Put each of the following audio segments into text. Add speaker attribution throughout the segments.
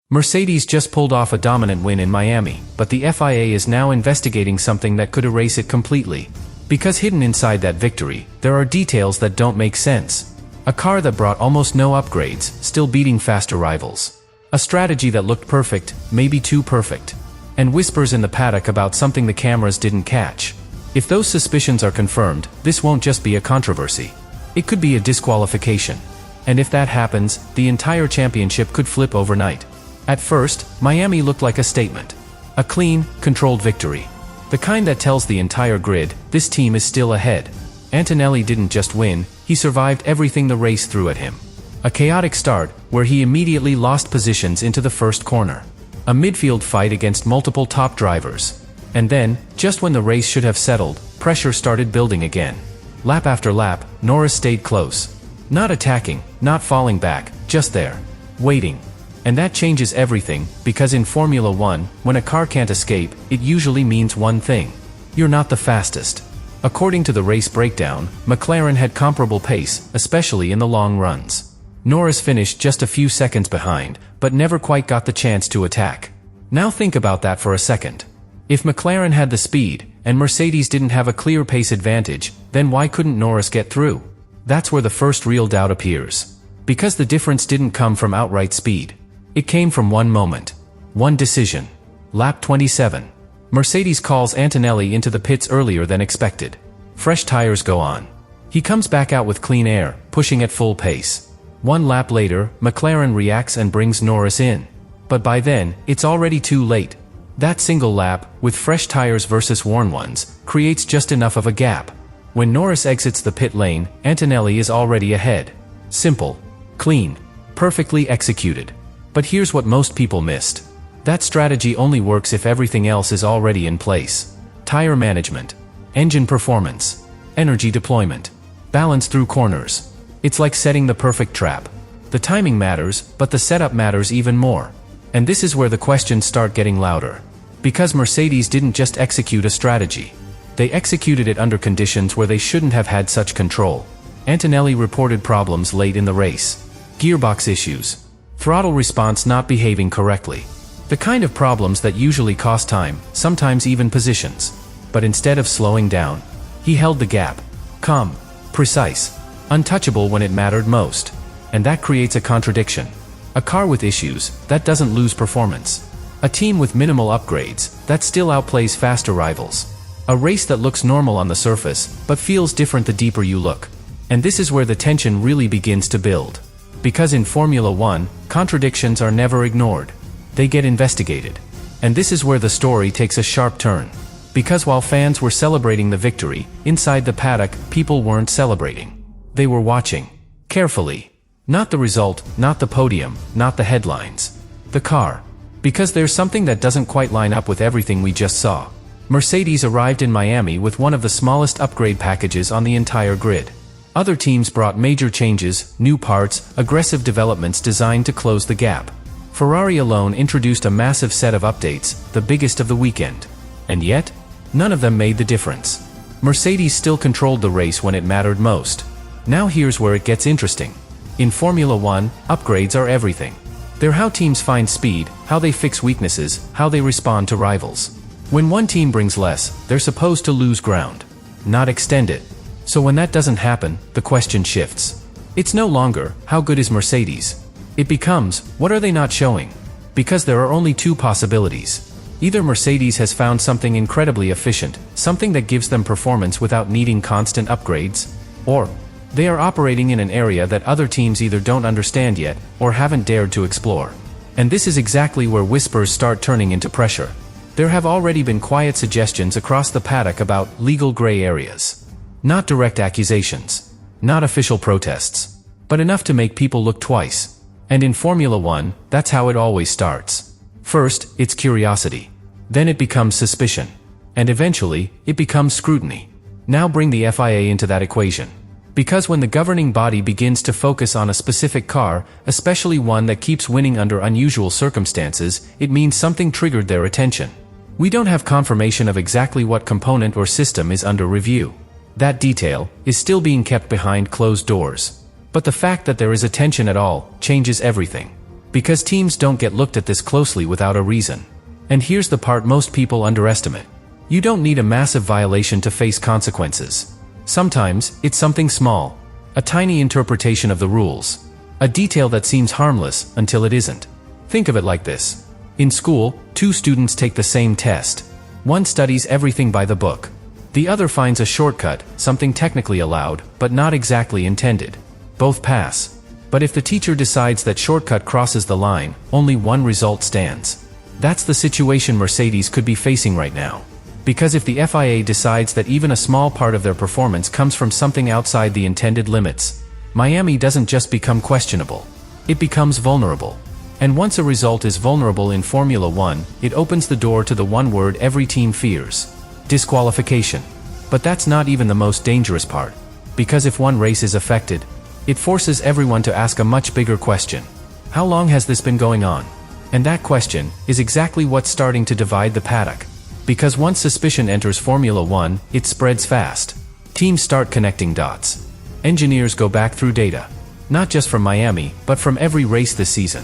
Speaker 1: Mercedes just pulled off a dominant win in Miami, but the FIA is now investigating something that could erase it completely. Because hidden inside that victory, there are details that don't make sense. A car that brought almost no upgrades, still beating faster rivals. A strategy that looked perfect, maybe too perfect. And whispers in the paddock about something the cameras didn't catch. If those suspicions are confirmed, this won't just be a controversy. It could be a disqualification. And if that happens, the entire championship could flip overnight. At first, Miami looked like a statement. A clean, controlled victory. The kind that tells the entire grid, this team is still ahead. Antonelli didn't just win, he survived everything the race threw at him. A chaotic start, where he immediately lost positions into the first corner. A midfield fight against multiple top drivers. And then, just when the race should have settled, pressure started building again. Lap after lap, Norris stayed close. Not attacking, not falling back, just there. Waiting. And that changes everything, because in Formula 1, when a car can't escape, it usually means one thing. You're not the fastest. According to the race breakdown, McLaren had comparable pace, especially in the long runs. Norris finished just a few seconds behind, but never quite got the chance to attack. Now think about that for a second. If McLaren had the speed, and Mercedes didn't have a clear pace advantage, then why couldn't Norris get through? That's where the first real doubt appears. Because the difference didn't come from outright speed. It came from one moment. One decision. Lap 27. Mercedes calls Antonelli into the pits earlier than expected. Fresh tires go on. He comes back out with clean air, pushing at full pace. One lap later, McLaren reacts and brings Norris in. But by then, it's already too late. That single lap, with fresh tires versus worn ones, creates just enough of a gap. When Norris exits the pit lane, Antonelli is already ahead. Simple. Clean. Perfectly executed. But here's what most people missed. That strategy only works if everything else is already in place. Tire management. Engine performance. Energy deployment. Balance through corners. It's like setting the perfect trap. The timing matters, but the setup matters even more. And this is where the questions start getting louder. Because Mercedes didn't just execute a strategy. They executed it under conditions where they shouldn't have had such control. Antonelli reported problems late in the race. Gearbox issues. Throttle response not behaving correctly. The kind of problems that usually cost time, sometimes even positions. But instead of slowing down, he held the gap. Calm. Precise. Untouchable when it mattered most. And that creates a contradiction. A car with issues, that doesn't lose performance. A team with minimal upgrades, that still outplays faster rivals. A race that looks normal on the surface, but feels different the deeper you look. And this is where the tension really begins to build. Because in Formula 1, contradictions are never ignored. They get investigated. And this is where the story takes a sharp turn. Because while fans were celebrating the victory, inside the paddock, people weren't celebrating. They were watching. Carefully. Not the result, not the podium, not the headlines. The car. Because there's something that doesn't quite line up with everything we just saw. Mercedes arrived in Miami with one of the smallest upgrade packages on the entire grid. Other teams brought major changes, new parts, aggressive developments designed to close the gap. Ferrari alone introduced a massive set of updates, the biggest of the weekend. And yet, none of them made the difference. Mercedes still controlled the race when it mattered most. Now here's where it gets interesting. In Formula 1, upgrades are everything. They're how teams find speed, how they fix weaknesses, how they respond to rivals. When one team brings less, they're supposed to lose ground, not extend it. So when that doesn't happen, the question shifts. It's no longer, how good is Mercedes? It becomes, what are they not showing? Because there are only two possibilities. Either Mercedes has found something incredibly efficient, something that gives them performance without needing constant upgrades, or they are operating in an area that other teams either don't understand yet, or haven't dared to explore. And this is exactly where whispers start turning into pressure. There have already been quiet suggestions across the paddock about legal gray areas. Not direct accusations. Not official protests. But enough to make people look twice. And in Formula 1, that's how it always starts. First, it's curiosity. Then it becomes suspicion. And eventually, it becomes scrutiny. Now bring the FIA into that equation. Because when the governing body begins to focus on a specific car, especially one that keeps winning under unusual circumstances, it means something triggered their attention. We don't have confirmation of exactly what component or system is under review. That detail is still being kept behind closed doors. But the fact that there is attention at all changes everything. Because teams don't get looked at this closely without a reason. And here's the part most people underestimate. You don't need a massive violation to face consequences. Sometimes, it's something small. A tiny interpretation of the rules. A detail that seems harmless until it isn't. Think of it like this. In school, two students take the same test. One studies everything by the book. The other finds a shortcut, something technically allowed, but not exactly intended. Both pass. But if the teacher decides that shortcut crosses the line, only one result stands. That's the situation Mercedes could be facing right now. Because if the FIA decides that even a small part of their performance comes from something outside the intended limits, Miami doesn't just become questionable. It becomes vulnerable. And once a result is vulnerable in Formula One, it opens the door to the one word every team fears: disqualification. But that's not even the most dangerous part. Because if one race is affected, it forces everyone to ask a much bigger question. How long has this been going on? And that question is exactly what's starting to divide the paddock. Because once suspicion enters Formula One, it spreads fast. Teams start connecting dots. Engineers go back through data. Not just from Miami, but from every race this season.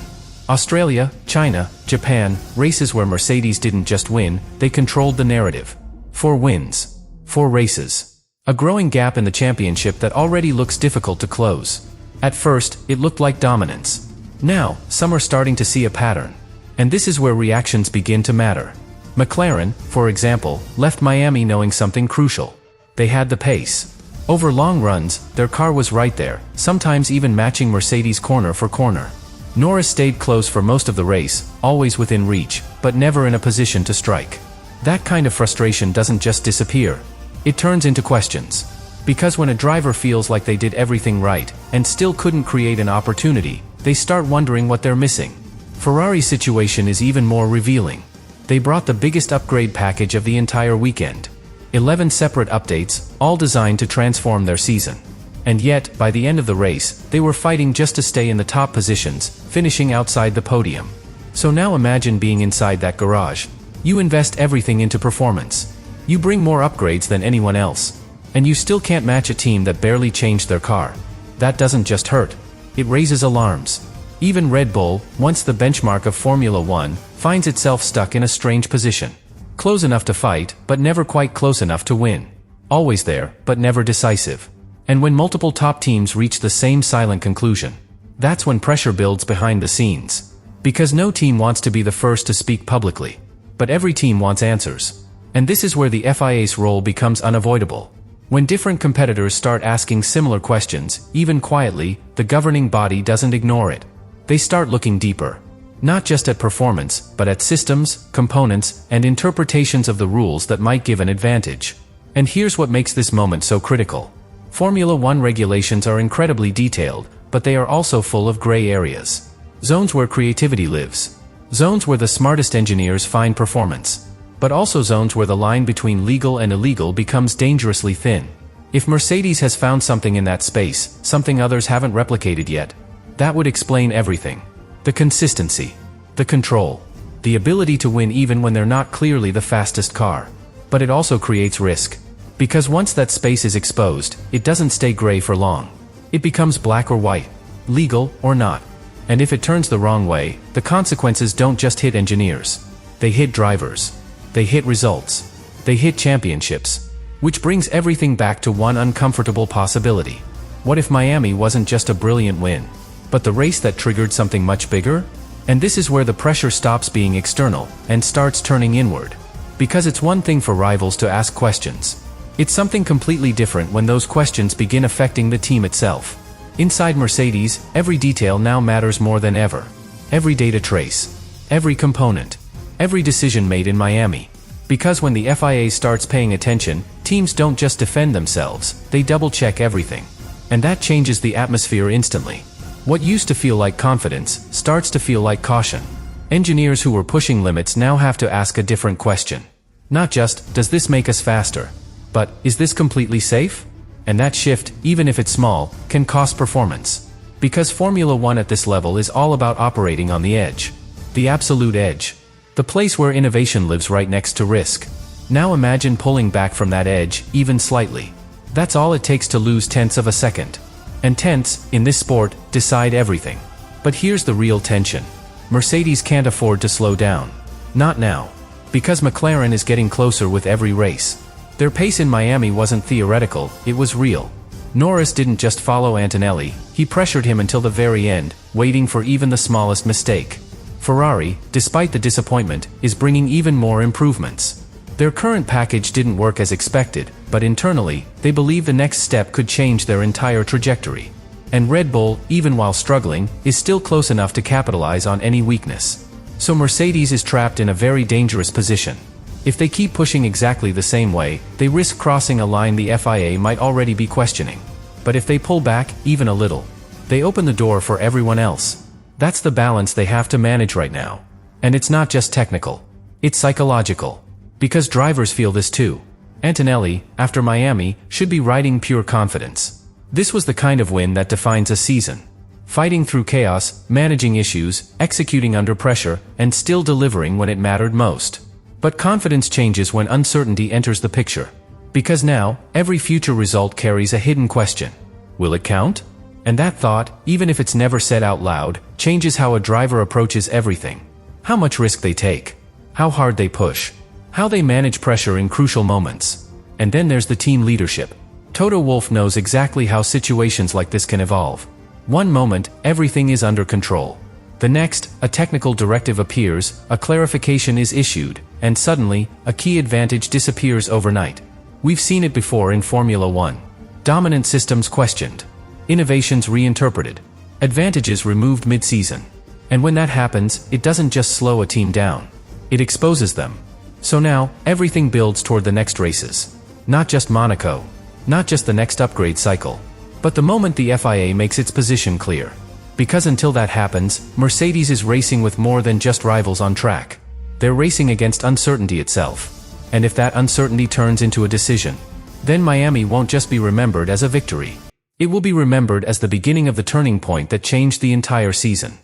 Speaker 1: Australia, China, Japan, races where Mercedes didn't just win, they controlled the narrative. 4 wins. 4 races. A growing gap in the championship that already looks difficult to close. At first, it looked like dominance. Now, some are starting to see a pattern. And this is where reactions begin to matter. McLaren, for example, left Miami knowing something crucial. They had the pace. Over long runs, their car was right there, sometimes even matching Mercedes corner for corner. Norris stayed close for most of the race, always within reach, but never in a position to strike. That kind of frustration doesn't just disappear. It turns into questions. Because when a driver feels like they did everything right, and still couldn't create an opportunity, they start wondering what they're missing. Ferrari's situation is even more revealing. They brought the biggest upgrade package of the entire weekend. 11 separate updates, all designed to transform their season. And yet, by the end of the race, they were fighting just to stay in the top positions, finishing outside the podium. So now imagine being inside that garage. You invest everything into performance. You bring more upgrades than anyone else. And you still can't match a team that barely changed their car. That doesn't just hurt. It raises alarms. Even Red Bull, once the benchmark of Formula One, finds itself stuck in a strange position. Close enough to fight, but never quite close enough to win. Always there, but never decisive. And when multiple top teams reach the same silent conclusion, that's when pressure builds behind the scenes. Because no team wants to be the first to speak publicly. But every team wants answers. And this is where the FIA's role becomes unavoidable. When different competitors start asking similar questions, even quietly, the governing body doesn't ignore it. They start looking deeper. Not just at performance, but at systems, components, and interpretations of the rules that might give an advantage. And here's what makes this moment so critical. Formula One regulations are incredibly detailed, but they are also full of gray areas. Zones where creativity lives. Zones where the smartest engineers find performance. But also zones where the line between legal and illegal becomes dangerously thin. If Mercedes has found something in that space, something others haven't replicated yet, that would explain everything. The consistency. The control. The ability to win even when they're not clearly the fastest car. But it also creates risk. Because once that space is exposed, it doesn't stay gray for long. It becomes black or white, legal or not. And if it turns the wrong way, the consequences don't just hit engineers. They hit drivers. They hit results. They hit championships. Which brings everything back to one uncomfortable possibility. What if Miami wasn't just a brilliant win, but the race that triggered something much bigger? And this is where the pressure stops being external and starts turning inward. Because it's one thing for rivals to ask questions. It's something completely different when those questions begin affecting the team itself. Inside Mercedes, every detail now matters more than ever. Every data trace. Every component. Every decision made in Miami. Because when the FIA starts paying attention, teams don't just defend themselves, they double-check everything. And that changes the atmosphere instantly. What used to feel like confidence starts to feel like caution. Engineers who were pushing limits now have to ask a different question. Not just, does this make us faster? But, is this completely safe? And that shift, even if it's small, can cost performance. Because Formula One at this level is all about operating on the edge. The absolute edge. The place where innovation lives right next to risk. Now imagine pulling back from that edge, even slightly. That's all it takes to lose tenths of a second. And tenths, in this sport, decide everything. But here's the real tension. Mercedes can't afford to slow down. Not now. Because McLaren is getting closer with every race. Their pace in Miami wasn't theoretical, it was real. Norris didn't just follow Antonelli, he pressured him until the very end, waiting for even the smallest mistake. Ferrari, despite the disappointment, is bringing even more improvements. Their current package didn't work as expected, but internally, they believe the next step could change their entire trajectory. And Red Bull, even while struggling, is still close enough to capitalize on any weakness. So Mercedes is trapped in a very dangerous position. If they keep pushing exactly the same way, they risk crossing a line the FIA might already be questioning. But if they pull back, even a little, they open the door for everyone else. That's the balance they have to manage right now. And it's not just technical. It's psychological. Because drivers feel this too. Antonelli, after Miami, should be riding pure confidence. This was the kind of win that defines a season. Fighting through chaos, managing issues, executing under pressure, and still delivering when it mattered most. But confidence changes when uncertainty enters the picture. Because now, every future result carries a hidden question. Will it count? And that thought, even if it's never said out loud, changes how a driver approaches everything. How much risk they take. How hard they push. How they manage pressure in crucial moments. And then there's the team leadership. Toto Wolff knows exactly how situations like this can evolve. One moment, everything is under control. The next, a technical directive appears, a clarification is issued, and suddenly, a key advantage disappears overnight. We've seen it before in Formula One. Dominant systems questioned. Innovations reinterpreted. Advantages removed mid-season. And when that happens, it doesn't just slow a team down. It exposes them. So now, everything builds toward the next races. Not just Monaco. Not just the next upgrade cycle. But the moment the FIA makes its position clear. Because until that happens, Mercedes is racing with more than just rivals on track. They're racing against uncertainty itself. And if that uncertainty turns into a decision, then Miami won't just be remembered as a victory. It will be remembered as the beginning of the turning point that changed the entire season.